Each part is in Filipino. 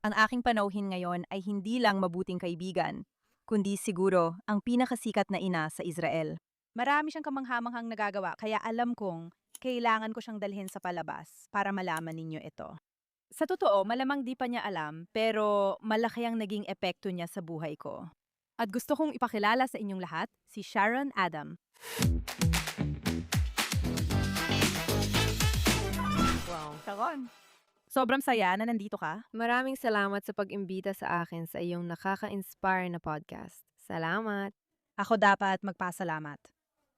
Ang aking panauhin ngayon ay hindi lang mabuting kaibigan, kundi siguro ang pinakasikat na ina sa Israel. Marami siyang kamanghamanghang nagagawa kaya alam kong kailangan ko siyang dalhin sa palabas para malaman ninyo ito. Sa totoo, malamang di pa niya alam pero malaki ang naging epekto niya sa buhay ko. At gusto kong ipakilala sa inyong lahat si Sharon Adam. Wow. Sharon, sobrang saya na nandito ka. Maraming salamat sa pag-imbita sa akin sa iyong nakaka-inspire na podcast. Salamat. Ako dapat magpasalamat.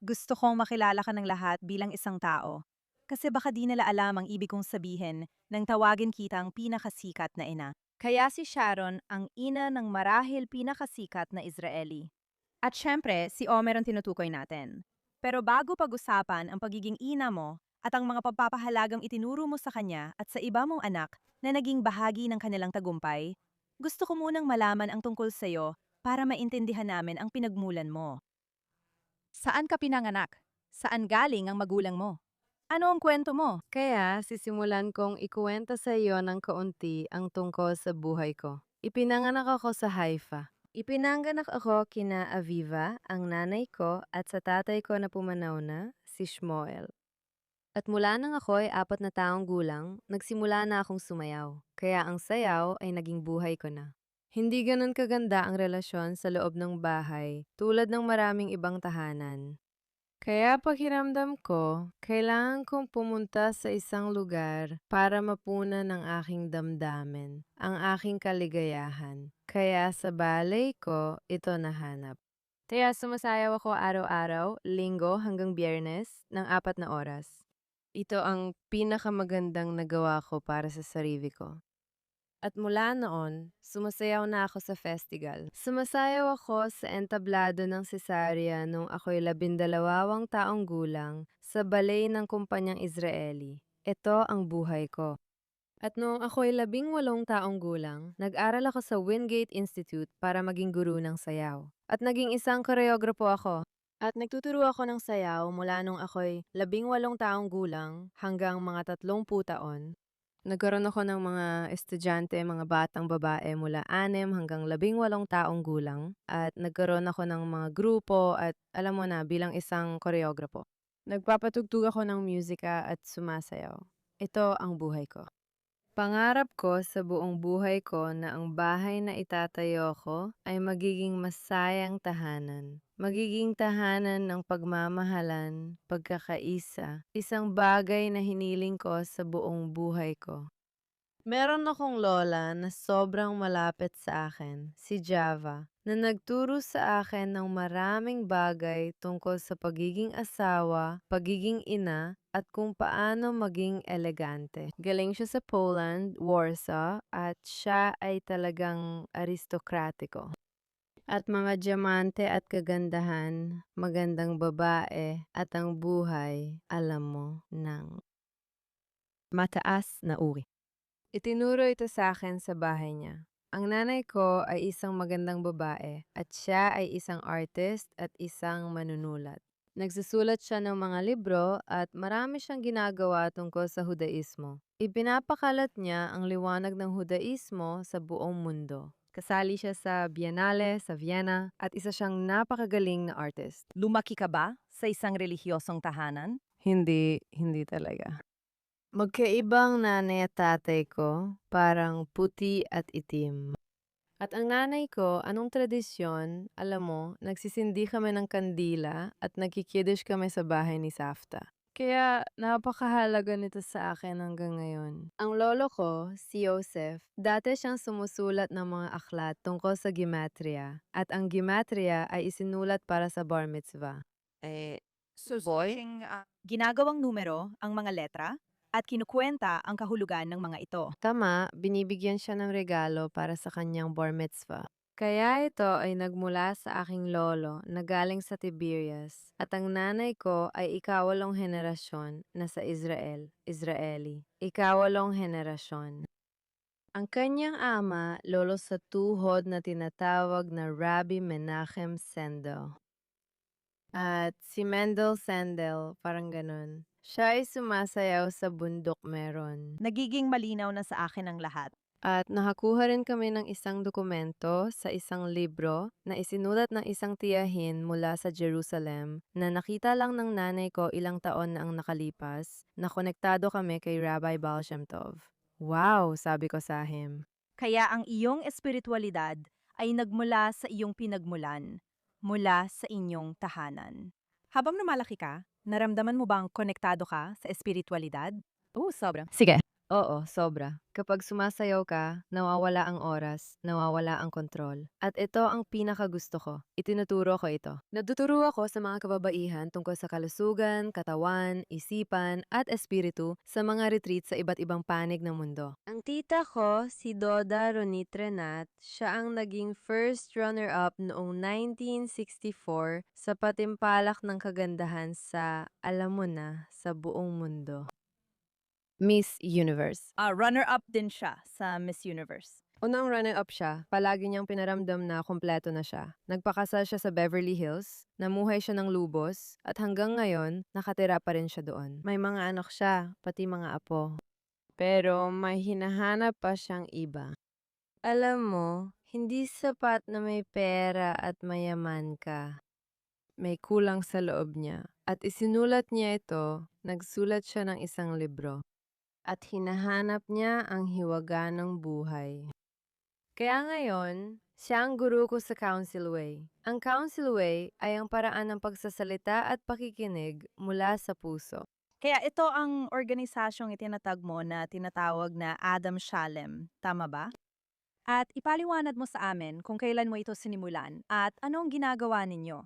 Gusto kong makilala ka ng lahat bilang isang tao. Kasi baka di nila alam ang ibig kong sabihin nang tawagin kitang pinakasikat na ina. Kaya si Sharon ang ina ng marahil pinakasikat na Israeli. At syempre, si Omer ang tinutukoy natin. Pero bago pag-usapan ang pagiging ina mo at ang mga pagpapahalagang itinuro mo sa kanya at sa iba mong anak na naging bahagi ng kanilang tagumpay, gusto ko munang malaman ang tungkol sa'yo para maintindihan namin ang pinagmulan mo. Saan ka pinanganak? Saan galing ang magulang mo? Ano ang kwento mo? Kaya sisimulan kong ikuwento sa iyo ng kaunti ang tungkol sa buhay ko. Ipinanganak ako sa Haifa. Ipinanganak ako kina Aviva, ang nanay ko, at sa tatay ko na pumanaw na, si Shmuel. At mula nang ako ay 4 na taong gulang, nagsimula na akong sumayaw. Kaya ang sayaw ay naging buhay ko na. Hindi ganun kaganda ang relasyon sa loob ng bahay tulad ng maraming ibang tahanan. Kaya pakiramdam ko, kailangan kong pumunta sa isang lugar para mapunan ang aking damdamin, ang aking kaligayahan. Kaya sa balay ko, ito nahanap. Kaya sumasayaw ako araw-araw, linggo hanggang biyernes, ng 4 na oras. Ito ang pinakamagandang nagawa ko para sa sarili ko. At mula noon, sumasayaw na ako sa festival. Sumasayaw ako sa entablado ng Cesaria nung ako'y 12 taong gulang sa balay ng kumpanyang Israeli. Ito ang buhay ko. At noong ako'y 18 taong gulang, nag-aral ako sa Wingate Institute para maging guru ng sayaw. At naging isang koreograpo ako. At nagtuturo ako ng sayaw mula nung ako'y 18 taong gulang hanggang mga 30 taon. Nagkaroon ako ng mga estudyante, mga batang babae mula 6 hanggang 18 taong gulang at nagkaroon ako ng mga grupo at alam mo na bilang isang koreograpo. Nagpapatugtog ako ng musika at sumasayaw. Ito ang buhay ko. Pangarap ko sa buong buhay ko na ang bahay na itatayo ko ay magiging masayang tahanan. Magiging tahanan ng pagmamahalan, pagkakaisa, isang bagay na hiniling ko sa buong buhay ko. Meron akong lola na sobrang malapit sa akin, si Java, na nagturo sa akin ng maraming bagay tungkol sa pagiging asawa, pagiging ina, at kung paano maging elegante. Galing siya sa Poland, Warsaw, at siya ay talagang aristokratiko. At mga diamante at kagandahan, magandang babae, at ang buhay, alam mo, ng Mataas na uri. itinuro ito sa akin sa bahay niya. Ang nanay ko ay isang magandang babae at siya ay isang artist at isang manunulat. Nagsusulat siya ng mga libro at marami siyang ginagawa tungkol sa Hudaismo. Ipinapakalat niya ang liwanag ng Hudaismo sa buong mundo. Kasali siya sa Biennale sa Vienna at isa siyang napakagaling na artist. Lumaki ka ba sa isang relihiyosong tahanan? Hindi talaga. Magkaibang nanay at tatay ko, parang puti at itim. At ang nanay ko, anong tradisyon, alam mo, nagsisindi kami ng kandila at nagkikiddish kami sa bahay ni Safta. Kaya napakahalaga nito sa akin hanggang ngayon. Ang lolo ko, si Joseph, dati siyang sumusulat ng mga aklat tungkol sa gematria. At ang gematria ay isinulat para sa bar mitzvah. Boy? Ginagawang numero ang mga letra at kinukwenta ang kahulugan ng mga ito. Tama, binibigyan siya ng regalo para sa kanyang bar mitzvah. Kaya ito ay nagmula sa aking lolo na galing sa Tiberias at ang nanay ko ay ikawalong henerasyon na sa Israel, Israeli. Ikawalong henerasyon. Ang kanyang ama, lolo sa tuhod na tinatawag na Rabbi Menachem Sendel. At si Mendel Sendel, parang ganun. Siya ay sumasayaw sa bundok meron. Nagiging malinaw na sa akin ang lahat. At nakakuha rin kami ng isang dokumento sa isang libro na isinulat ng isang tiyahin mula sa Jerusalem na nakita lang ng nanay ko ilang taon na ang nakalipas na konektado kami kay Rabbi Baal Shem Tov. Wow, sabi ko sa him. Kaya ang iyong espiritualidad ay nagmula sa iyong pinagmulan, mula sa inyong tahanan. Habang lumalaki ka, naramdaman mo bang konektado ka sa espiritualidad? Sobra. Sige. Oo, sobra. Kapag sumasayaw ka, nawawala ang oras, nawawala ang kontrol. At ito ang pinakagusto ko. Itinuturo ko ito. Nagtuturo ako sa mga kababaihan tungkol sa kalusugan, katawan, isipan, at espiritu sa mga retreat sa iba't ibang panig ng mundo. Ang tita ko, si Doda Ronit-Renat, siya ang naging first runner-up noong 1964 sa patimpalak ng kagandahan sa, alam mo na, sa buong mundo. Miss Universe. Runner-up din siya sa Miss Universe. Unang runner-up siya, palagi niyang pinaramdam na kumpleto na siya. Nagpakasal siya sa Beverly Hills, namuhay siya ng lubos, at hanggang ngayon, nakatira pa rin siya doon. May mga anak siya, pati mga apo. Pero may hinahanap pa siyang iba. Alam mo, hindi sapat na may pera at mayaman ka. May kulang sa loob niya. At isinulat niya ito, nagsulat siya ng isang libro. At hinahanap niya ang hiwaga ng buhay. Kaya ngayon, siya ang guru ko sa Council Way. Ang Council Way ay ang paraan ng pagsasalita at pakikinig mula sa puso. Kaya ito ang organisasyong itinatag mo na tinatawag na Adam Shalem, tama ba? At ipaliwanag mo sa amin kung kailan mo ito sinimulan at anong ginagawa ninyo.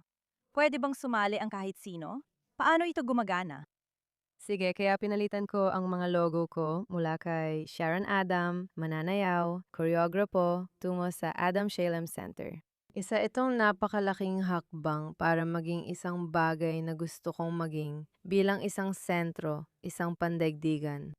Pwede bang sumali ang kahit sino? Paano ito gumagana? Sige, kaya pinalitan ko ang mga logo ko mula kay Sharon Adam, mananayaw, koreograpo, tungo sa Adam Shalem Center. Isa itong napakalaking hakbang para maging isang bagay na gusto kong maging bilang isang sentro, isang pandaigdigan.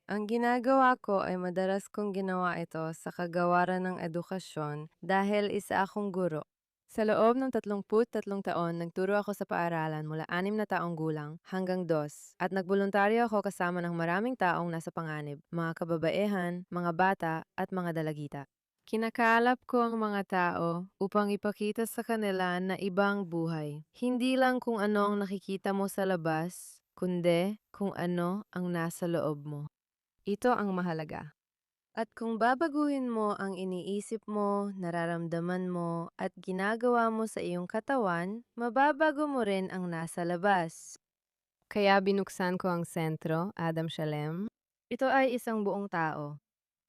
Ang ginagawa ko ay madalas kong ginawa ito sa kagawaran ng edukasyon dahil isa akong guro. Sa loob ng 33 taon, nagturo ako sa paaralan mula 6 na taong gulang hanggang 2 at nagboluntaryo ako kasama ng maraming taong nasa panganib, mga kababaihan, mga bata at mga dalagita. Kinakalap ko ang mga tao upang ipakita sa kanila na ibang buhay. Hindi lang kung ano ang nakikita mo sa labas, kundi kung ano ang nasa loob mo. Ito ang mahalaga. At kung babaguhin mo ang iniisip mo, nararamdaman mo, at ginagawa mo sa iyong katawan, mababago mo rin ang nasa labas. Kaya binuksan ko ang sentro, Adam Shalem. Ito ay isang buong tao.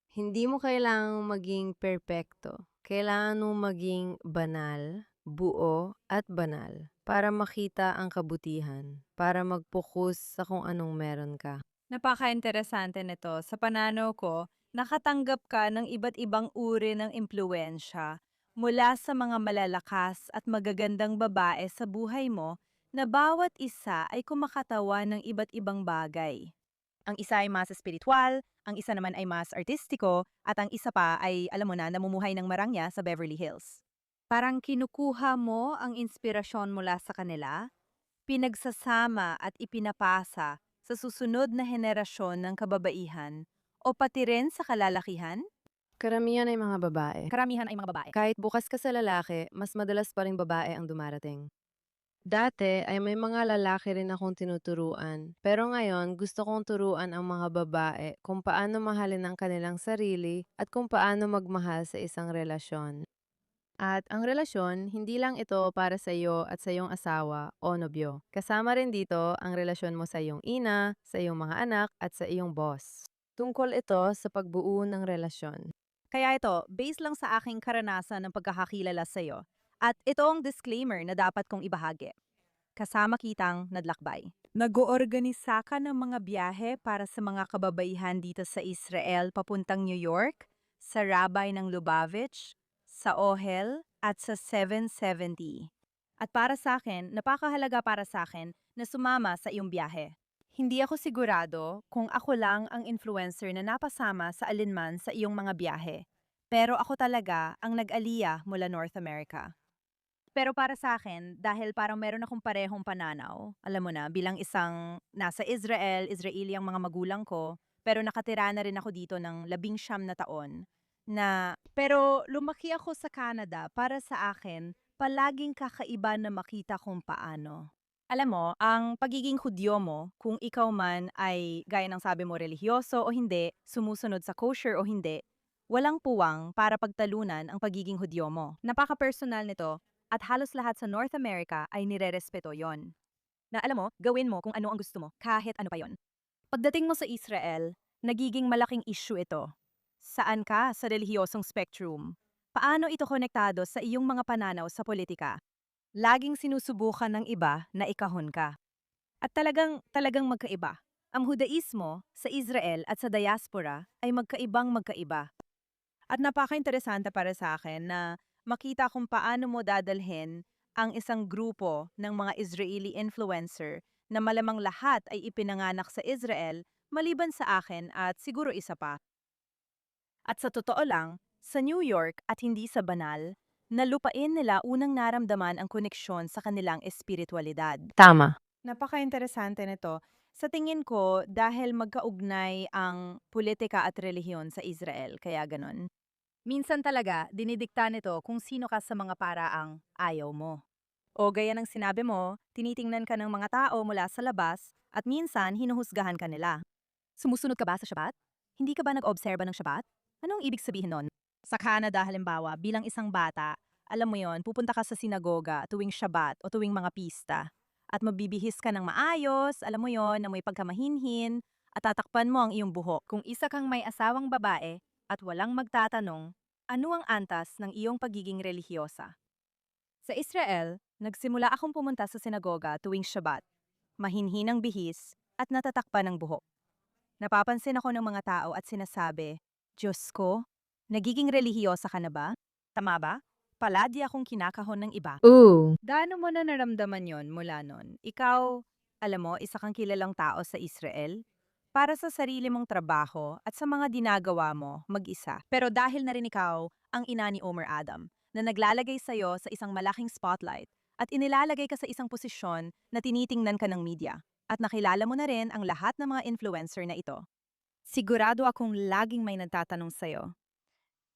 Hindi mo kailangang maging perpekto. Kailangan mo maging banal, buo, at banal para makita ang kabutihan, para mag-focus sa kung anong meron ka. Napaka-interesante nito. Sa pananaw ko, nakatanggap ka ng iba't ibang uri ng impluensya mula sa mga malalakas at magagandang babae sa buhay mo na bawat isa ay kumakatawan ng iba't ibang bagay. Ang isa ay mas espiritual, ang isa naman ay mas artistiko, at ang isa pa ay, alam mo na, namumuhay ng marangya sa Beverly Hills. Parang kinukuha mo ang inspirasyon mula sa kanila, pinagsasama at ipinapasa sa susunod na henerasyon ng kababaihan o pati rin sa kalalakihan? Karamihan ay mga babae. Karamihan ay mga babae. Kahit bukas ka sa lalaki, mas madalas pa rin babae ang dumarating. Dati ay may mga lalaki rin akong tinuturuan. Pero ngayon, gusto kong turuan ang mga babae kung paano mahalin ang kanilang sarili at kung paano magmahal sa isang relasyon. At ang relasyon, hindi lang ito para sa iyo at sa iyong asawa o nobyo. Kasama rin dito ang relasyon mo sa iyong ina, sa iyong mga anak at sa iyong boss. Tungkol ito sa pagbuo ng relasyon. Kaya ito, based lang sa aking karanasan ng pagkakakilala sa iyo. At ito ang disclaimer na dapat kong ibahagi. Kasama kitang nadlakbay. Nag-oorganisa ka ng mga biyahe para sa mga kababaihan dito sa Israel papuntang New York, sa Rabbi ng Lubavitch, sa Ohel, at sa 770. At para sa akin, napakahalaga para sa akin na sumama sa iyong biyahe. Hindi ako sigurado kung ako lang ang influencer na napasama sa alinman sa iyong mga biyahe. Pero ako talaga ang nag-aliyah mula North America. Pero para sa akin, dahil parang meron akong parehong pananaw, alam mo na, bilang isang nasa Israel, Israeli ang mga magulang ko, pero nakatira na rin ako dito ng 19 na taon. Pero lumaki ako sa Canada. Para sa akin, palaging kakaiba na makita kung paano. Alam mo, ang pagiging Hudyo mo, kung ikaw man ay gaya ng sabi mo relihiyoso o hindi, sumusunod sa kosher o hindi, walang puwang para pagtalunan ang pagiging Hudyo mo. Napaka-personal nito at halos lahat sa North America ay nirerespeto yon. Na alam mo, gawin mo kung ano ang gusto mo, kahit ano pa yon. Pagdating mo sa Israel, nagiging malaking issue ito. Saan ka sa relihiyosong spectrum? Paano ito konektado sa iyong mga pananaw sa politika? Laging sinusubukan ng iba na ikahon ka. At talagang magkaiba. Ang Hudaismo sa Israel at sa diaspora ay magkaibang-magkaiba. At napaka-interesante para sa akin na makita kung paano mo dadalhin ang isang grupo ng mga Israeli influencer na malamang lahat ay ipinanganak sa Israel maliban sa akin at siguro isa pa. At sa totoo lang, sa New York at hindi sa banal, nalupain nila unang naramdaman ang koneksyon sa kanilang espiritualidad. Tama. Napaka-interesante nito. Sa tingin ko, dahil magkaugnay ang politika at relihiyon sa Israel, kaya ganon. Minsan talaga, dinidikta nito kung sino ka sa mga paraang ayaw mo. O gaya ng sinabi mo, tinitingnan ka ng mga tao mula sa labas at minsan hinuhusgahan ka nila. Sumusunod ka ba sa Shabbat? Hindi ka ba nag-obserba ng Shabbat? Anong ibig sabihin nun? Sa Canada halimbawa, bilang isang bata, alam mo yon, pupunta ka sa sinagoga tuwing Shabbat o tuwing mga pista. At mabibihis ka ng maayos, alam mo yon, na may pagkamahinhin, at tatakpan mo ang iyong buhok. Kung isa kang may asawang babae at walang magtatanong, ano ang antas ng iyong pagiging relihiyosa? Sa Israel, nagsimula akong pumunta sa sinagoga tuwing Shabbat, mahinhin ang bihis at natatakpan ng buhok. Napapansin ako ng mga tao at sinasabi, Diyos ko, nagiging relihiyosa ka na ba? Tama ba? Palagi akong kinakahon ng iba. Ooh. Gaano mo na naramdaman yon mula nun? Ikaw, alam mo, isa kang kilalang tao sa Israel? Para sa sarili mong trabaho at sa mga dinagawa mo mag-isa. Pero dahil na rin ikaw ang ina ni Omer Adam, na naglalagay sa'yo sa isang malaking spotlight at inilalagay ka sa isang posisyon na tinitingnan ka ng media. At nakilala mo na rin ang lahat ng mga influencer na ito. Sigurado akong laging may nagtatanong sa'yo.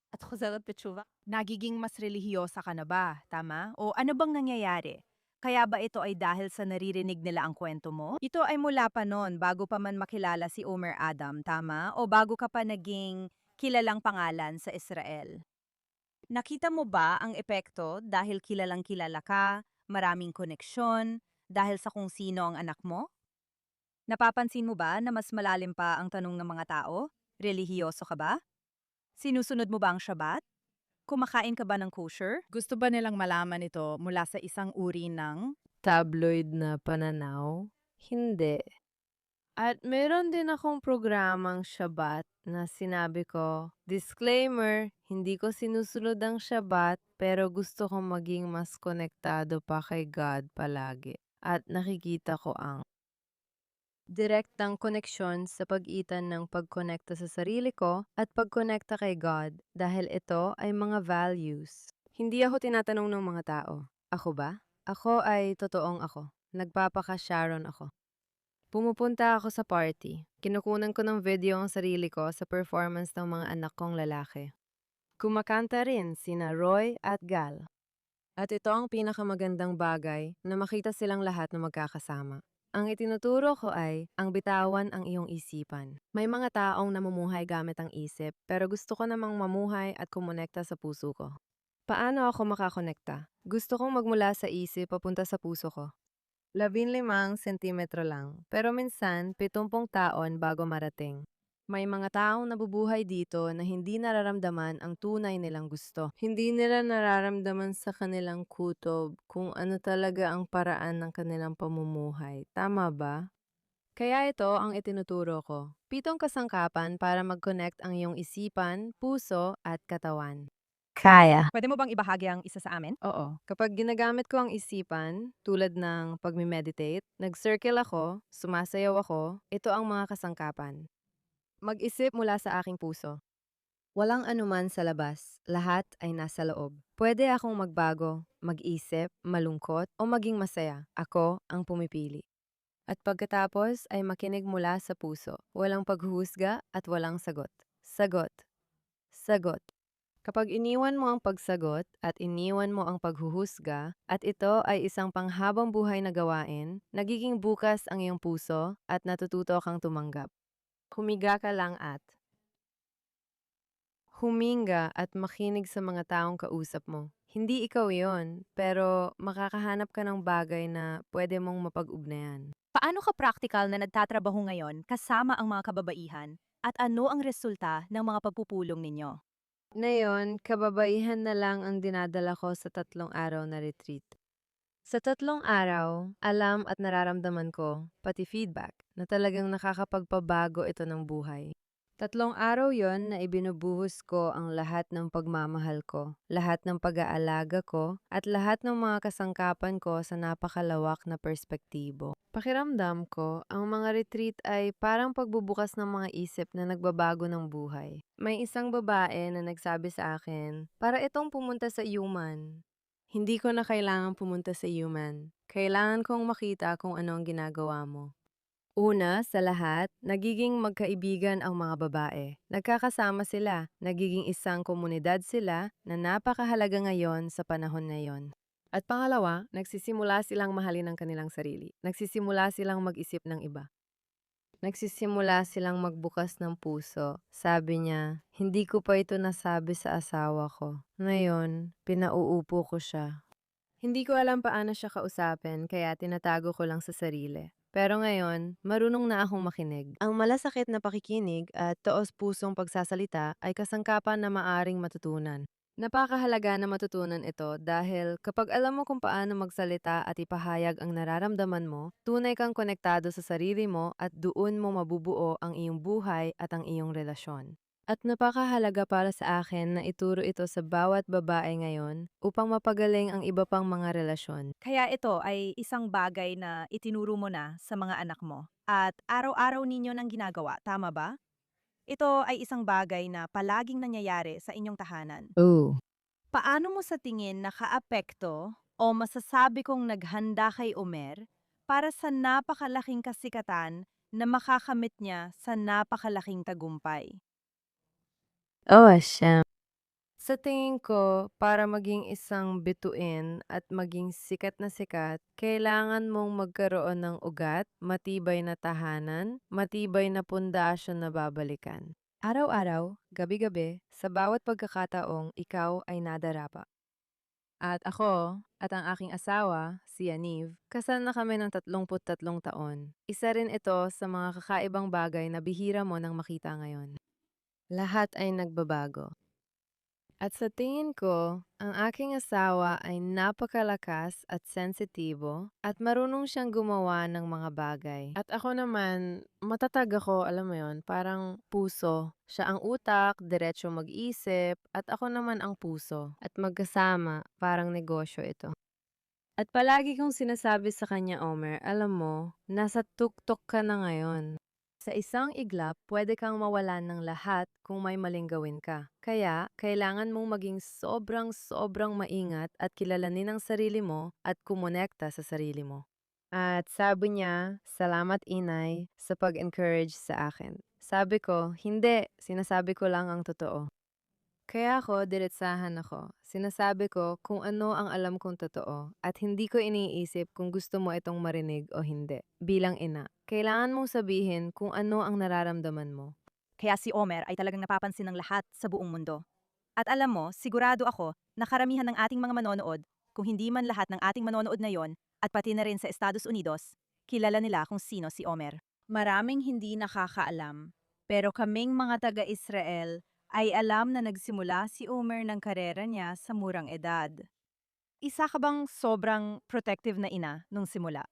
At Jose Pechuva, nagiging mas relihiyosa ka na ba? Tama? O ano bang nangyayari? Kaya ba ito ay dahil sa naririnig nila ang kwento mo? Ito ay mula pa noon bago pa man makilala si Omer Adam, tama? O bago ka pa naging kilalang pangalan sa Israel? Nakita mo ba ang epekto dahil kilalang kilala ka, maraming koneksyon, dahil sa kung sino ang anak mo? Napapansin mo ba na mas malalim pa ang tanong ng mga tao? Relihiyoso ka ba? Sinusunod mo ba ang Shabbat? Kumakain ka ba ng kosher? Gusto ba nilang malaman ito mula sa isang uri ng... Tabloid na pananaw? Hindi. At meron din akong programang Shabbat na sinabi ko, disclaimer, hindi ko sinusunod ang Shabbat pero gusto kong maging mas konektado pa kay God palagi. At nakikita ko ang direktang koneksyon sa pagitan ng pagkonekta sa sarili ko at pagkonekta kay God dahil ito ay mga values. Hindi ako tinatanong ng mga tao, ako ba? Ako ay totoong ako. Nagpapaka-Sharon ako. Pumupunta ako sa party. Kinukunan ko ng video ang sarili ko sa performance ng mga anak kong lalaki. Kumakanta rin sina Roy at Gal. At ito ang pinakamagandang bagay na makita silang lahat na magkakasama. Ang itinuturo ko ay ang bitawan ang iyong isipan. May mga taong namumuhay gamit ang isip pero gusto ko namang mamuhay at kumonekta sa puso ko. Paano ako makakonekta? Gusto kong magmula sa isip papunta sa puso ko. 15 sentimetro lang, pero minsan 70 taon bago marating. May mga taong nabubuhay dito na hindi nararamdaman ang tunay nilang gusto. Hindi nila nararamdaman sa kanilang kutob kung ano talaga ang paraan ng kanilang pamumuhay. Tama ba? Kaya ito ang itinuturo ko. 7 kasangkapan para mag-connect ang iyong isipan, puso at katawan. Kaya. Pwede mo bang ibahagi ang isa sa amin? Oo. Kapag ginagamit ko ang isipan, tulad ng pagme-meditate, nag-circle ako, sumasayaw ako, ito ang mga kasangkapan. Mag-isip mula sa aking puso. Walang anuman sa labas, lahat ay nasa loob. Pwede akong magbago, mag-isip, malungkot, o maging masaya. Ako ang pumipili. At pagkatapos ay makinig mula sa puso. Walang paghuhusga at walang sagot. Sagot. Sagot. Kapag iniwan mo ang pagsagot at iniwan mo ang paghuhusga at ito ay isang panghabang buhay na gawain, nagiging bukas ang iyong puso at natututo kang tumanggap. Humiga ka lang at huminga at makinig sa mga taong kausap mo. Hindi ikaw yon, pero makakahanap ka ng bagay na pwede mong mapag-ugnayan. Paano ka praktikal na nagtatrabaho ngayon kasama ang mga kababaihan at ano ang resulta ng mga pagpupulong ninyo? Ngayon, kababaihan na lang ang dinadala ko sa 3 araw na retreat. Sa 3 araw, alam at nararamdaman ko, pati feedback, na talagang nakakapagpabago ito ng buhay. 3 araw yon na ibinubuhos ko ang lahat ng pagmamahal ko, lahat ng pag-aalaga ko, at lahat ng mga kasangkapan ko sa napakalawak na perspektibo. Pakiramdam ko, ang mga retreat ay parang pagbubukas ng mga isip na nagbabago ng buhay. May isang babae na nagsabi sa akin, para itong pumunta sa human. Hindi ko na kailangang pumunta sa human. Kailangan kong makita kung ano ang ginagawa mo. Una, sa lahat, nagiging magkaibigan ang mga babae. Nagkakasama sila, nagiging isang komunidad sila na napakahalaga ngayon sa panahon na yon. At pangalawa, nagsisimula silang mahalin ang kanilang sarili. Nagsisimula silang mag-isip ng iba. Nagsisimula silang magbukas ng puso. Sabi niya, hindi ko pa ito nasabi sa asawa ko. Ngayon, pinauupo ko siya. Hindi ko alam paano siya kausapin, kaya tinatago ko lang sa sarili. Pero ngayon, marunong na akong makinig. Ang malasakit na pakikinig at taos-pusong pagsasalita ay kasangkapan na maaring matutunan. Napakahalaga na matutunan ito dahil kapag alam mo kung paano magsalita at ipahayag ang nararamdaman mo, tunay kang konektado sa sarili mo at doon mo mabubuo ang iyong buhay at ang iyong relasyon. At napakahalaga para sa akin na ituro ito sa bawat babae ngayon upang mapagaling ang iba pang mga relasyon. Kaya ito ay isang bagay na itinuro mo na sa mga anak mo at araw-araw ninyo nang ginagawa, tama ba? Ito ay isang bagay na palaging nangyayari sa inyong tahanan. Oh. Paano mo sa tingin nakaapekto o masasabi kong naghanda kay Omer para sa napakalaking kasikatan na makakamit niya sa napakalaking tagumpay? Oh, siya. Sa tingin ko, para maging isang bituin at maging sikat na sikat, kailangan mong magkaroon ng ugat, matibay na tahanan, matibay na pundasyon na babalikan. Araw-araw, gabi-gabi, sa bawat pagkakataong ikaw ay nadarapa. At ako, at ang aking asawa, si Yaniv, kasal na kami ng 33 taon. Isa rin ito sa mga kakaibang bagay na bihira mo nang makita ngayon. Lahat ay nagbabago. At sa tingin ko, ang aking asawa ay napakalakas at sensitibo at marunong siyang gumawa ng mga bagay. At ako naman, matatag ako, alam mo yon, parang puso. Siya ang utak, diretso mag-isip, at ako naman ang puso. At magkasama, parang negosyo ito. At palagi kong sinasabi sa kanya, Omer, alam mo, nasa tuktok ka na ngayon. Sa isang iglap, pwede kang mawalan ng lahat kung may maling gawin ka. Kaya, kailangan mong maging sobrang maingat at kilalanin ang sarili mo at kumonekta sa sarili mo. At sabi niya, salamat inay sa pag-encourage sa akin. Sabi ko, hindi, sinasabi ko lang ang totoo. Kaya ako, diretsahan ako. Sinasabi ko kung ano ang alam kong totoo at hindi ko iniisip kung gusto mo itong marinig o hindi. Bilang ina, kailangan mong sabihin kung ano ang nararamdaman mo. Kaya si Omer ay talagang napapansin ng lahat sa buong mundo. At alam mo, sigurado ako na karamihan ng ating mga manonood, kung hindi man lahat ng ating manonood na yon, at pati na rin sa Estados Unidos, kilala nila kung sino si Omer. Maraming hindi nakakaalam, pero kaming mga taga-Israel ay alam na nagsimula si Omer ng karera niya sa murang edad. Isa ka bang sobrang protective na ina nung simula?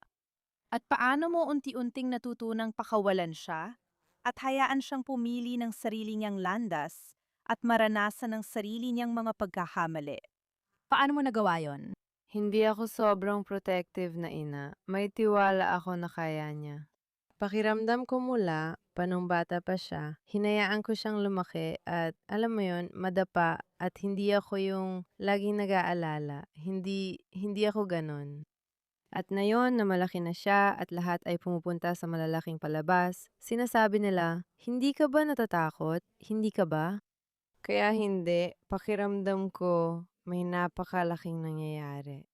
At paano mo unti-unting natutunang pakawalan siya at hayaan siyang pumili ng sarili niyang landas at maranasan ng sarili niyang mga pagkakamali? Paano mo nagawa yon? Hindi ako sobrang protective na ina. May tiwala ako na kaya niya. Pakiramdam ko mula, panong bata pa siya, hinayaan ko siyang lumaki at alam mo yon, madapa at hindi ako yung laging nag-aalala. Hindi ako ganon. At ngayon na malaki na siya at lahat ay pumupunta sa malalaking palabas, sinasabi nila, "Hindi ka ba natatakot? Hindi ka ba?" Kaya hindi, pakiramdam ko may napakalaking nangyayari.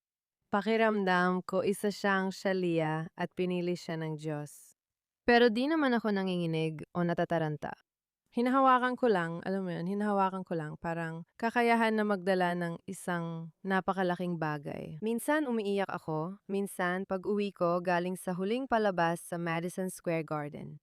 Pakiramdam ko isa siyang siya at pinili siya ng Diyos. Pero di naman ako nanginginig o natataranta. Hinahawakan ko lang, alam mo yun, hinahawakan ko lang parang kakayahan na magdala ng isang napakalaking bagay. Minsan umiiyak ako, minsan pag-uwi ko galing sa huling palabas sa Madison Square Garden.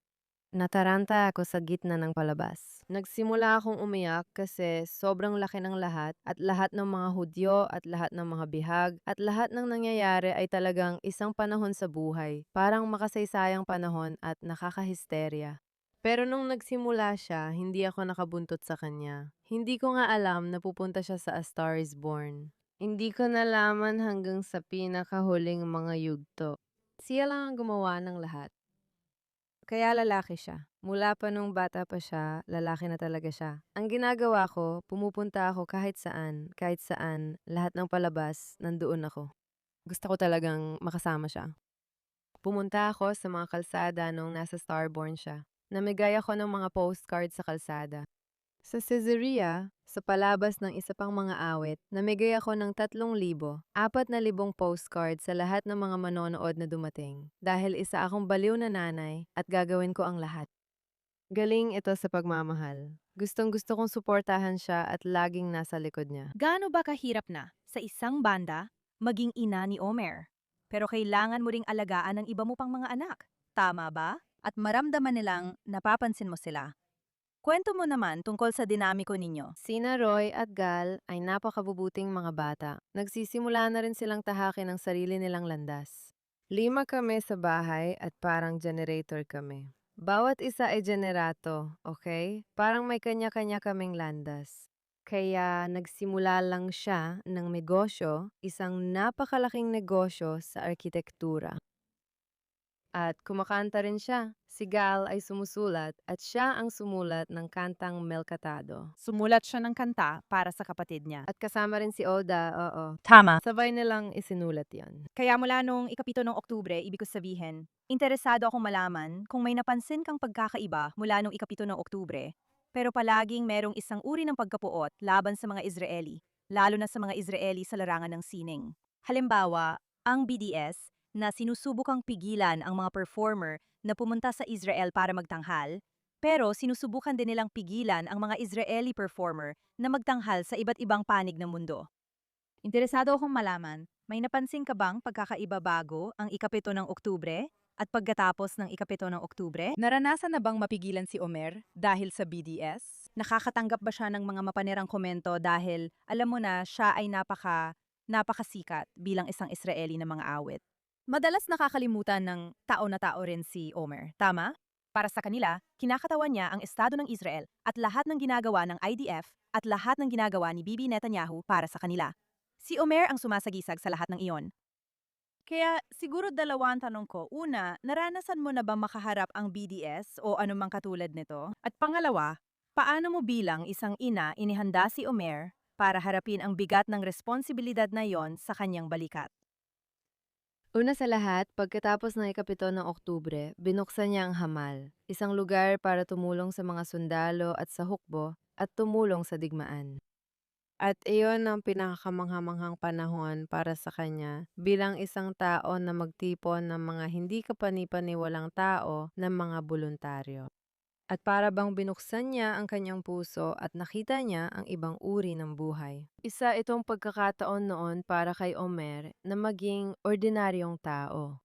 Nataranta ako sa gitna ng palabas. Nagsimula akong umiyak kasi sobrang laki ng lahat at lahat ng mga Hudyo at lahat ng mga bihag at lahat ng nangyayari ay talagang isang panahon sa buhay. Parang makasaysayang panahon at nakakahisterya. Pero nung nagsimula siya, hindi ako nakabuntot sa kanya. Hindi ko nga alam na pupunta siya sa A Star is Born. Hindi ko nalaman hanggang sa pinakahuling mga yugto. Siya lang ang gumawa ng lahat. Kaya lalaki siya. Mula pa nung bata pa siya, lalaki na talaga siya. Ang ginagawa ko, pumupunta ako kahit saan, lahat ng palabas, nandoon ako. Gusto ko talagang makasama siya. Pumunta ako sa mga kalsada nung nasa Starborn siya. Namigay ako ng mga postcard sa kalsada. Sa Caesarea, sa palabas ng isa pang mga awit, namigay ako ng 3,000, 4,000 postcard sa lahat ng mga manonood na dumating. Dahil isa akong baliw na nanay at gagawin ko ang lahat. Galing ito sa pagmamahal. Gustong-gusto kong suportahan siya at laging nasa likod niya. Gaano ba kahirap na sa isang banda maging ina ni Omer? Pero kailangan mo ring alagaan ng iba mo pang mga anak. Tama ba? At maramdaman nilang napapansin mo sila. Kwento mo naman tungkol sa dinamiko ninyo. Sina Roy at Gal ay napakabubuting mga bata. Nagsisimula na rin silang tahakin ang sarili nilang landas. 5 kami sa bahay at parang generator kami. Bawat isa ay generato, okay? Parang may kanya-kanya kaming landas. Kaya nagsimula lang siya ng negosyo, isang napakalaking negosyo sa arkitektura. At kumakanta rin siya. Si Gal ay sumusulat at siya ang sumulat ng kantang Melcatado. Sumulat siya ng kanta para sa kapatid niya. At kasama rin si Oda, oo. Tama. Sabay nilang isinulat yon. Kaya mula nung ikapito ng Oktubre, ibig ko sabihin, interesado akong malaman kung may napansin kang pagkakaiba mula nung ikapito ng Oktubre, pero palaging merong isang uri ng pagkapuot laban sa mga Israeli, lalo na sa mga Israeli sa larangan ng sining. Halimbawa, ang BDS na sinusubukang pigilan ang mga performer na pumunta sa Israel para magtanghal, pero sinusubukan din nilang pigilan ang mga Israeli performer na magtanghal sa iba't ibang panig ng mundo. Interesado akong malaman, may napansin ka bang pagkakaiba bago ang ikapito ng Oktubre at pagkatapos ng ikapito ng Oktubre? Naranasan na bang mapigilan si Omer dahil sa BDS? Nakakatanggap ba siya ng mga mapanirang komento dahil alam mo na siya ay napakasikat bilang isang Israeli na mga awit? Madalas nakakalimutan ng tao na tao rin si Omer, tama? Para sa kanila, kinakatawan niya ang Estado ng Israel at lahat ng ginagawa ng IDF at lahat ng ginagawa ni Bibi Netanyahu para sa kanila. Si Omer ang sumasagisag sa lahat ng iyon. Kaya siguro dalawa ang tanong ko. Una, naranasan mo na ba makaharap ang BDS o anumang katulad nito? At pangalawa, paano mo bilang isang ina inihanda si Omer para harapin ang bigat ng responsibilidad na yon sa kanyang balikat? Una sa lahat, pagkatapos ng ikapito ng Oktubre, binuksan niya ang Hamal, isang lugar para tumulong sa mga sundalo at sa hukbo at tumulong sa digmaan. At iyon ang pinakamanghamanghang panahon para sa kanya bilang isang tao na magtipon ng mga hindi kapani-paniwalang tao ng mga voluntaryo. At para bang binuksan niya ang kanyang puso at nakita niya ang ibang uri ng buhay. Isa itong pagkakataon noon para kay Omer na maging ordinaryong tao.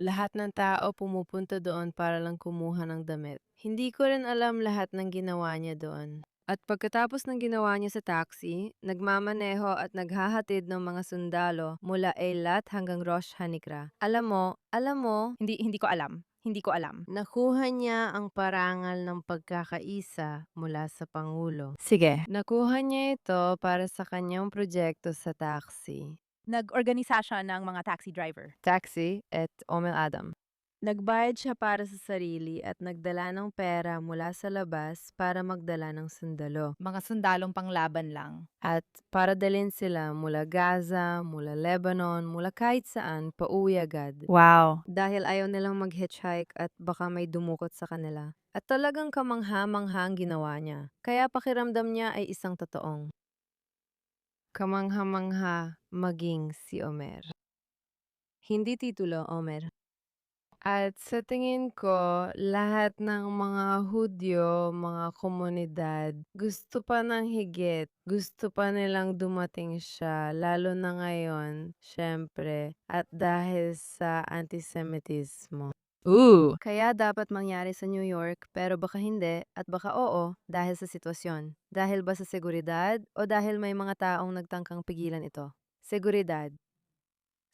Lahat ng tao pumupunta doon para lang kumuha ng damit. Hindi ko rin alam lahat ng ginawa niya doon. At pagkatapos ng ginawa niya sa taxi, nagmamaneho at naghahatid ng mga sundalo mula Eilat hanggang Rosh Hanikra. Alam mo, Hindi ko alam. Hindi ko alam. nakuha niya ang parangal ng pagkakaisa mula sa Pangulo. Sige. Nakuha niya ito para sa kanyang proyekto sa taxi. Nag-organisa siya ng mga taxi driver. Taxi at Omel Adam. Nagbayad siya para sa sarili at nagdala ng pera mula sa labas para magdala ng sundalo. Mga sundalong panglaban lang. At para dalhin sila mula Gaza, mula Lebanon, mula kahit saan, pauwi agad. Wow. Dahil ayaw nilang mag-hitchhike at baka may dumukot sa kanila. At talagang kamangha-mangha ang ginawa niya. Kaya pakiramdam niya ay isang totoong kamangha-mangha maging si Omer. Hindi titulo, Omer. At sa tingin ko, lahat ng mga Hudyo, mga komunidad, gusto pa ng higit. Gusto pa nilang dumating siya, lalo na ngayon, syempre, at dahil sa antisemitismo. Kaya dapat mangyari sa New York, pero baka hindi, at baka oo, dahil sa sitwasyon. Dahil ba sa seguridad, o dahil may mga taong nagtangkang pigilan ito? Seguridad.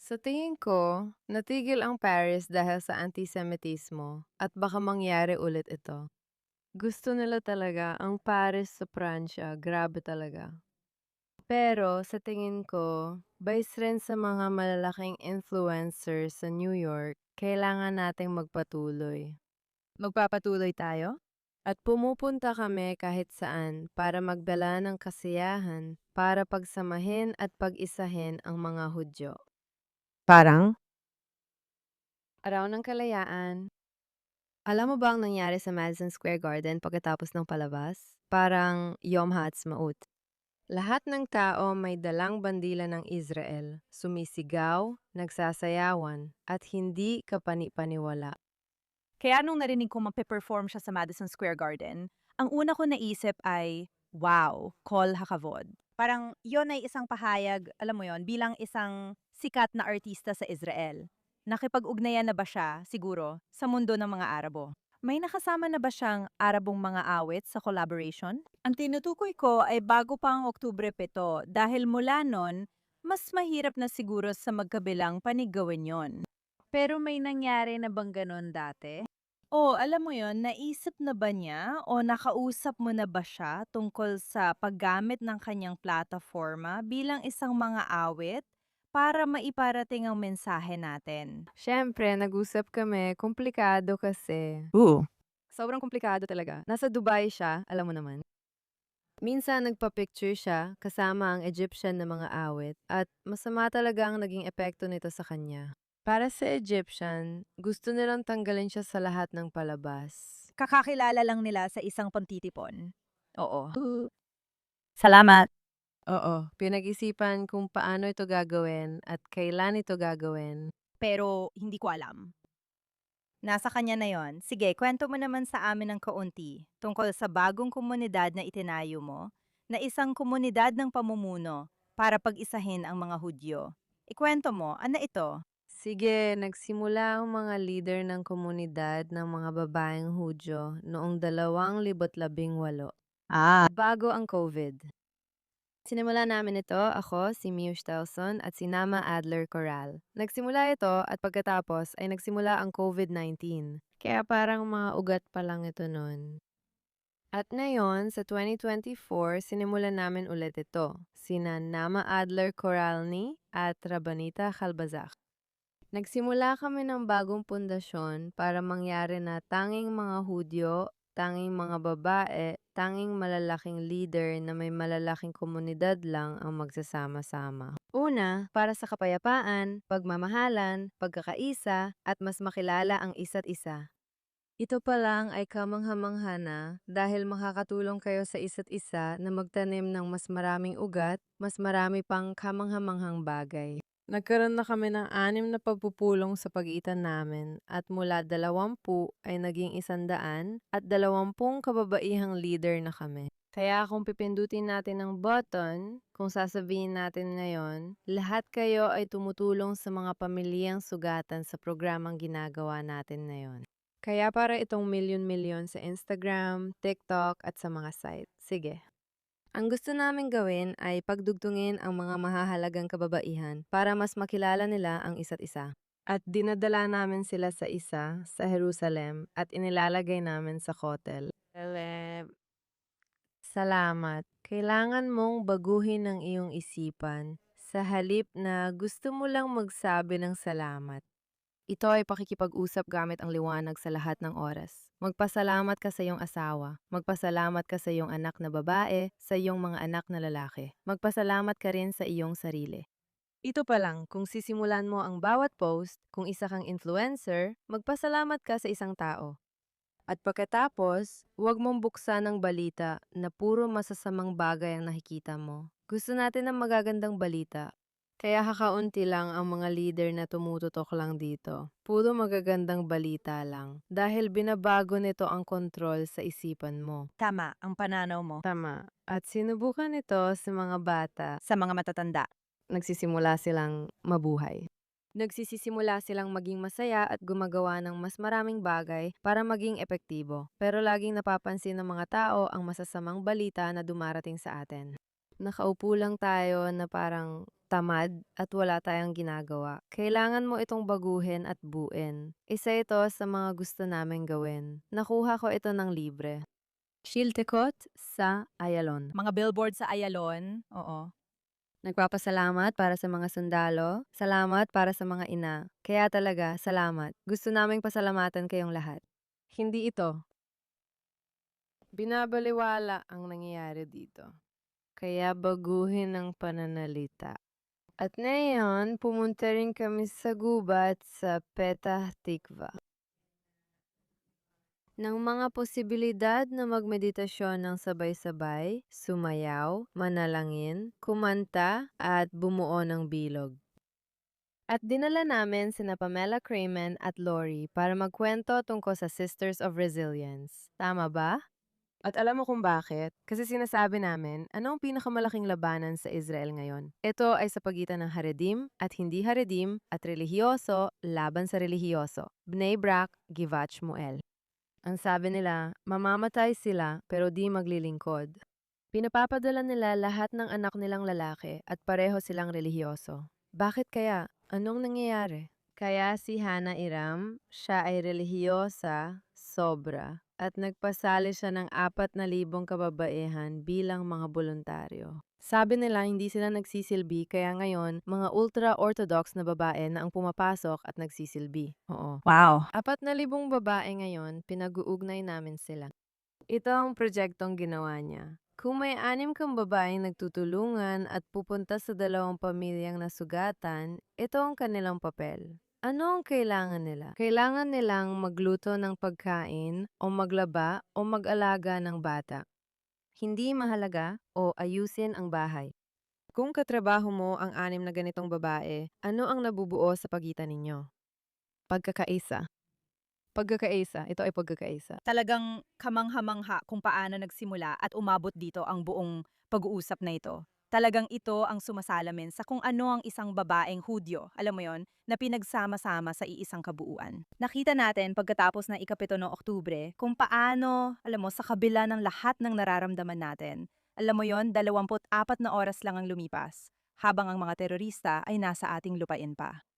Sa tingin ko, natigil ang Paris dahil sa antisemitismo at baka mangyari ulit ito. Gusto nila talaga ang Paris sa Pransya, grabe talaga. Pero sa tingin ko, based rin sa mga malalaking influencers sa New York, kailangan nating magpatuloy. Magpapatuloy tayo? At pumupunta kami kahit saan para magdala ng kasiyahan para pagsamahin at pag-isahin ang mga Hudyo. Parang? Araw ng Kalayaan. Alam mo ba ang nangyari sa Madison Square Garden pagkatapos ng palabas? Parang Yom Ha'atzmaut. Lahat ng tao may dalang bandila ng Israel, sumisigaw, nagsasayawan, at hindi kapani-paniwala. Kaya nung narinig ko magpe-perform siya sa Madison Square Garden, ang una ko naisip ay, wow, Kol Hakavod. Parang yon ay isang pahayag, alam mo yon, bilang isang sikat na artista sa Israel. Nakipag-ugnayan na ba siya, siguro, sa mundo ng mga Arabo? May nakasama na ba siyang Arabong mga awit sa collaboration? Ang tinutukoy ko ay bago pa ang Oktubre 7 dahil mula nun, mas mahirap na siguro sa magkabilang panig gawin yon. Pero may nangyari na bang ganon dati? Oh, alam mo yon, naisip na ba niya o nakausap mo na ba siya tungkol sa paggamit ng kanyang plataforma bilang isang mga awit para maiparating ang mensahe natin? Siyempre, nag-usap kami, komplikado kasi. Sobrang komplikado talaga. Nasa Dubai siya, alam mo naman. Minsan nagpa-picture siya kasama ang Egyptian na mga awit at masama talaga ang naging epekto nito sa kanya. Para sa Egyptian, gusto nilang tanggalin siya sa lahat ng palabas. Kakakilala lang nila sa isang pagtitipon. Oo. Salamat. Oo, pinag-isipan kung paano ito gagawin at kailan ito gagawin. Pero hindi ko alam. Nasa kanya na yon. Sige, kwento mo naman sa amin ng kaunti tungkol sa bagong komunidad na itinayo mo, na isang komunidad ng pamumuno para pag-isahin ang mga Hudyo. Ikwento mo, ano ito? Sige, nagsimula ang mga leader ng komunidad ng mga babaeng Hudyo noong 2018. Ah, Bago ang COVID. Sinimula namin ito, ako, si Miush Telson at si Nama Adler Coral. Nagsimula ito at pagkatapos ay nagsimula ang COVID-19. Kaya parang mga ugat pa lang ito noon. At ngayon, sa 2024, sinimulan namin ulit ito. Sina Nama Adler Coralny at Rabanita Khalbazak. Nagsimula kami ng bagong pundasyon para mangyari na tanging mga Hudyo, tanging mga babae, tanging malalaking leader na may malalaking komunidad lang ang magsasama-sama. Una, para sa kapayapaan, pagmamahalan, pagkakaisa, at mas makilala ang isa't isa. Ito pa lang ay kamangha-mangha na dahil makakatulong kayo sa isa't isa na magtanim ng mas maraming ugat, mas marami pang kamangha-manghang bagay. Nagkaroon na kami ng 6 na pagpupulong sa pagitan namin at mula 20 ay naging 100 at 20 kababaihang leader na kami. Kaya kung pipindutin natin ang button, kung sasabihin natin ngayon, lahat kayo ay tumutulong sa mga pamilyang sugatan sa programang ginagawa natin ngayon. Kaya para itong milyon-milyon sa Instagram, TikTok at sa mga site. Sige. Ang gusto namin gawin ay pagdugtungin ang mga mahahalagang kababaihan para mas makilala nila ang isa't isa. At dinadala namin sila sa isa sa Jerusalem at inilalagay namin sa kotel. Salamat. Kailangan mong baguhin ang iyong isipan sa halip na gusto mo lang magsabi ng salamat. Ito ay pakikipag-usap gamit ang liwanag sa lahat ng oras. Magpasalamat ka sa iyong asawa. Magpasalamat ka sa iyong anak na babae, sa iyong mga anak na lalaki. Magpasalamat ka rin sa iyong sarili. Ito pa lang, kung sisimulan mo ang bawat post, kung isa kang influencer, magpasalamat ka sa isang tao. At pagkatapos, huwag mong buksan ang balita na puro masasamang bagay ang nakikita mo. Gusto natin ng magagandang balita. Kaya kakaunti lang ang mga leader na tumututok lang dito. Puro magagandang balita lang. Dahil binabago nito ang kontrol sa isipan mo. Tama ang pananaw mo Tama. At sinubukan ito sa mga bata. sa mga matatanda. Nagsisimula silang mabuhay. Nagsisimula silang maging masaya at gumagawa ng mas maraming bagay para maging epektibo. Pero laging napapansin ng mga tao ang masasamang balita na dumarating sa atin. Nakaupo lang tayo na parang tamad at wala tayong ginagawa. Kailangan mo itong baguhin at buuin. Isa ito sa mga gusto naming gawin. Nakuha ko ito ng libre. Shiltekot sa Ayalon. Mga billboard sa Ayalon, oo. Nagpapasalamat para sa mga sundalo, salamat para sa mga ina. Kaya talaga, salamat. Gusto naming pasalamatan kayong lahat. Hindi ito. Binabaliwala ang nangyayari dito. Kaya baguhin ang pananalita. At ngayon, pumunta rin kami sa gubat sa Petah Tikva. Ng mga posibilidad na magmeditasyon ng sabay-sabay, sumayaw, manalangin, kumanta, at bumuo ng bilog. At dinala namin sina Pamela Crayman at Lori para magkwento tungkol sa Sisters of Resilience. Tama ba? At alam mo kung bakit? Kasi sinasabi namin, ano ang pinakamalaking labanan sa Israel ngayon? Ito ay sa pagitan ng Haredim at hindi Haredim at relihiyoso laban sa relihiyoso. Bnei Brak, Givat Shmuel. Ang sabi nila, mamamatay sila pero di maglilingkod. Pinapapadala nila lahat ng anak nilang lalaki at pareho silang relihiyoso. Bakit kaya? Anong nangyayari? Kaya si Hana Iram, siya ay relihiyosa, sobra, at nagpasali siya ng 4,000 kababaihan bilang mga voluntaryo. Sabi nila hindi sila nagsisilbi kaya ngayon mga ultra-orthodox na babae na ang pumapasok at nagsisilbi. Oo. Wow. 4,000 babae ngayon, pinag-uugnay namin sila. Ito ang proyektong ginawa niya. Kung may 6 kang babaeng nagtutulungan at pupunta sa 2 pamilyang nasugatan, ito ang kanilang papel. Ano ang kailangan nila? Kailangan nilang magluto ng pagkain o maglaba o mag-alaga ng bata. Hindi mahalaga o ayusin ang bahay. Kung katrabaho mo ang 6 na ganitong babae, ano ang nabubuo sa pagitan ninyo? Pagkakaisa. Pagkakaisa. Ito ay pagkakaisa. Talagang kamangha-mangha kung paano nagsimula at umabot dito ang buong pag-uusap na ito. Talagang ito ang sumasalamin sa kung ano ang isang babaeng Hudyo, alam mo yon, na pinagsama-sama sa iisang kabuuan. Nakita natin pagkatapos ng ika-7 ng Oktubre kung paano, alam mo, sa kabila ng lahat ng nararamdaman natin, alam mo yon, 24 na oras lang ang lumipas, habang ang mga terorista ay nasa ating lupain pa.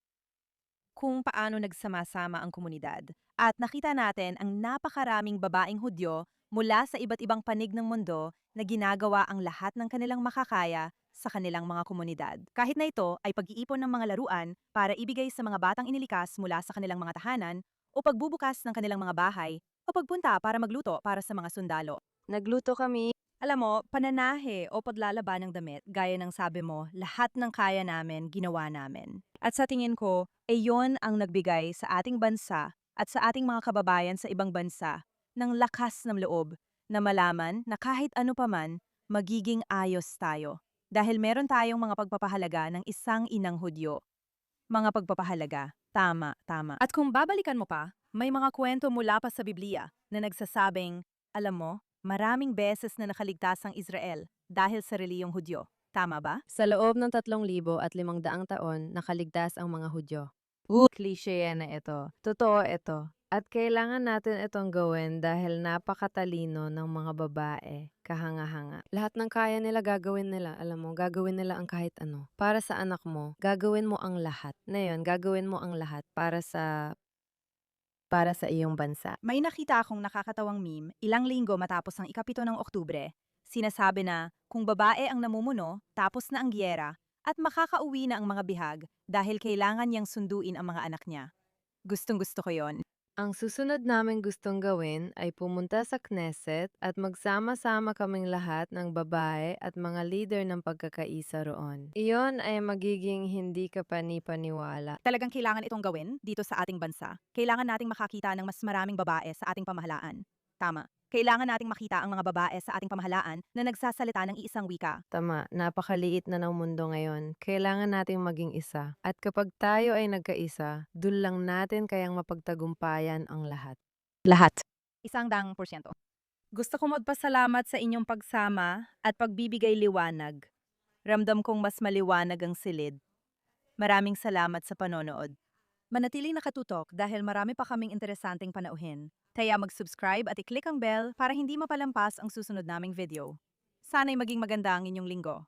Kung paano nagsama-sama ang komunidad. At nakita natin ang napakaraming babaeng Hudyo mula sa iba't ibang panig ng mundo na ginagawa ang lahat ng kanilang makakaya sa kanilang mga komunidad. Kahit na ito ay pag-iipon ng mga laruan para ibigay sa mga batang inilikas mula sa kanilang mga tahanan o pagbubukas ng kanilang mga bahay o pagpunta para magluto para sa mga sundalo. Nagluto kami. Alam mo, pananahe o paglalaba ng damit, gaya ng sabi mo, lahat ng kaya namin, ginawa namin. At sa tingin ko, yon ang nagbigay sa ating bansa at sa ating mga kababayan sa ibang bansa ng lakas ng loob na malaman na kahit ano paman, magiging ayos tayo. Dahil meron tayong mga pagpapahalaga ng isang inang Hudyo. Mga pagpapahalaga, tama, tama. At kung babalikan mo pa, may mga kwento mula pa sa Biblia na nagsasabing, alam mo, maraming beses na nakaligtas ang Israel dahil sa reliyong Hudyo. Tama ba? Sa loob ng 3,500 taon, nakaligtas ang mga Hudyo. Cliché na ito. Totoo ito. At kailangan natin itong gawin dahil napakatalino ng mga babae, kahanga-hanga. Lahat ng kaya nila gagawin nila, alam mo, gagawin nila ang kahit ano. Para sa anak mo, gagawin mo ang lahat. Ngayon, gagawin mo ang lahat para sa iyong bansa. May nakita akong nakakatawang meme ilang linggo matapos ang ika-7 ng Oktubre. Sinasabi na kung babae ang namumuno, tapos na ang giyera, at makakauwi na ang mga bihag dahil kailangan niyang sunduin ang mga anak niya. Gustong-gusto ko yon. Ang susunod naming gustong gawin ay pumunta sa Knesset at magsama-sama kaming lahat ng babae at mga leader ng pagkakaisa roon. Iyon ay magiging hindi ka panipaniwala. Talagang kailangan itong gawin dito sa ating bansa. Kailangan nating makakita ng mas maraming babae sa ating pamahalaan. Tama. Kailangan nating makita ang mga babae sa ating pamahalaan na nagsasalita ng iisang wika. Tama, napakaliit na ng mundo ngayon. Kailangan nating maging isa. At kapag tayo ay nagkaisa, dun lang natin kayang mapagtagumpayan ang lahat. Lahat. 100%. Gusto kong magpasalamat sa inyong pagsama at pagbibigay liwanag. Ramdam kong mas maliwanag ang silid. Maraming salamat sa panonood. Manatiling nakatutok dahil marami pa kaming interesanteng panauhin. Kaya mag-subscribe at i-click ang bell para hindi mapalampas ang susunod naming video. Sana'y maging maganda ang inyong linggo.